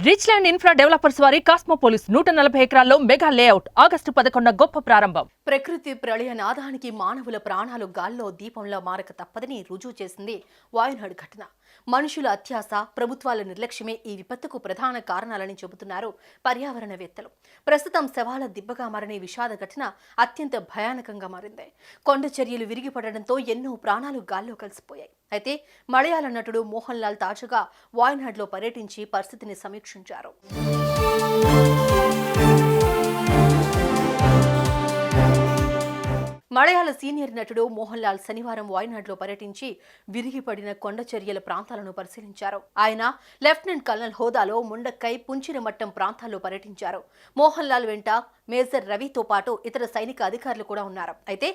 Rich land infra developers వారి కాస్మోపోలిస్ 140 ఎకరాల్లో mega layout August 11 గొప్ప ప్రారంభం. ప్రకృతి ప్రళయ నాదానికి మానవుల ప్రాణాలు గాల్లో దీపంలో మారక తప్పదని రుజువు చేసింది వాయనాడ్ ఘటన. మనుషుల అత్యాస, ప్రభుత్వాల నిర్లక్ష్యమే ఈ విపత్తుకు ప్రధాన కారణాలని చెబుతున్నారు పర్యావరణవేత్తలు. ప్రస్తుతం శవాల దిబ్బగా మారిన విషాద ఘటన అత్యంత భయానకంగా మారింది. కొండ చర్యలు విరిగిపడడంతో ఎన్నో ప్రాణాలు గాల్లో కలిసిపోయాయి. అయితే మలయాళ నటుడు మోహన్ లాల్ తాజాగా వాయనాడ్లో పర్యటించి పరిస్థితిని సమీక్షించారు. మలయాళ సీనియర్ నటుడు మోహన్ లాల్ శనివారం వాయనాడ్లో పర్యటించి విరిగిపడిన కొండ చర్యల ప్రాంతాలను పరిశీలించారు. ఆయన లెఫ్టినెంట్ కల్నల్ హోదాలో ముండక్కై, పుంచినమట్టం ప్రాంతాల్లో పర్యటించారు. మోహన్ లాల్ వెంట మేజర్ రవితో పాటు ఇతర సైనిక అధికారులు కూడా ఉన్నారు. అయితే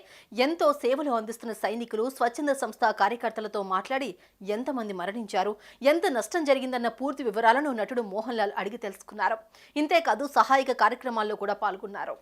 ఎంతో సేవలు అందిస్తున్న సైనికులు, స్వచ్ఛంద సంస్థ కార్యకర్తలతో మాట్లాడి ఎంతమంది మరణించారు, ఎంత నష్టం జరిగిందన్న పూర్తి వివరాలను నటుడు మోహన్ లాల్ అడిగి తెలుసుకున్నారు. ఇంతేకాదు సహాయక కార్యక్రమాల్లో కూడా పాల్గొన్నారు.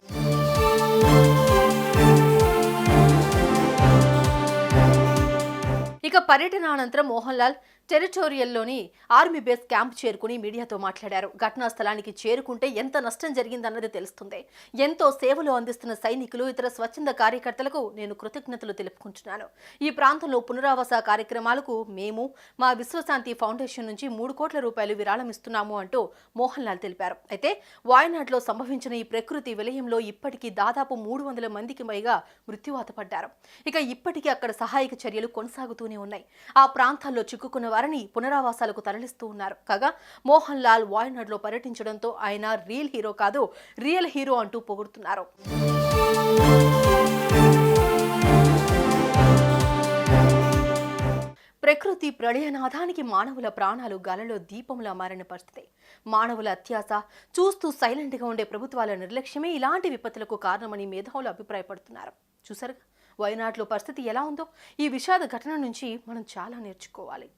ఇక పర్యటన అనంతరం మోహన్ లాల్ టెరిటోరియల్లోని ఆర్మీ బేస్ క్యాంప్ చేరుకుని మీడియాతో మాట్లాడారు. ఘటనా స్థలానికి చేరుకుంటే ఎంత నష్టం జరిగిందన్నది తెలుస్తుంది. ఎంతో సేవలు అందిస్తున్న సైనికులు, ఇతర స్వచ్ఛంద కార్యకర్తలకు నేను కృతజ్ఞతలు తెలుపుకుంటున్నాను. ఈ ప్రాంతంలో పునరావాస కార్యక్రమాలకు మేము మా విశ్వశాంతి ఫౌండేషన్ నుంచి 3 కోట్ల రూపాయలు విరాళం ఇస్తున్నాము అంటూ మోహన్ లాల్ తెలిపారు. అయితే వాయనాడ్లో సంభవించిన ఈ ప్రకృతి విలయంలో ఇప్పటికీ దాదాపు 300 మందికి పైగా మృత్యువాత పడ్డారు. ఇక ఇప్పటికీ అక్కడ సహాయక చర్యలు కొనసాగుతూనే ఉన్నాయి. ఆ ప్రాంతాల్లో చిక్కుకున్న వారిని పునరావాసాలకు తరలిస్తూ ఉన్నారు. కాగా మోహన్ లాల్ వాయనాడ్లో పర్యటించడంతో ఆయన రియల్ హీరో కాదు, రియల్ హీరో అంటూ పొగుడుతున్నారు. ప్రకృతి ప్రళయనాదానికి మానవుల ప్రాణాలు గాలలో దీపంలా మారిన పరిస్థితి. మానవుల అత్యాస, చూస్తూ సైలెంట్గా ఉండే ప్రభుత్వాల నిర్లక్ష్యమే ఇలాంటి విపత్తులకు కారణమని మేధావులు అభిప్రాయపడుతున్నారు. చూసారుగా వాయనాడ్లో పరిస్థితి ఎలా ఉందో. ఈ విషాద ఘటన నుంచి మనం చాలా నేర్చుకోవాలి.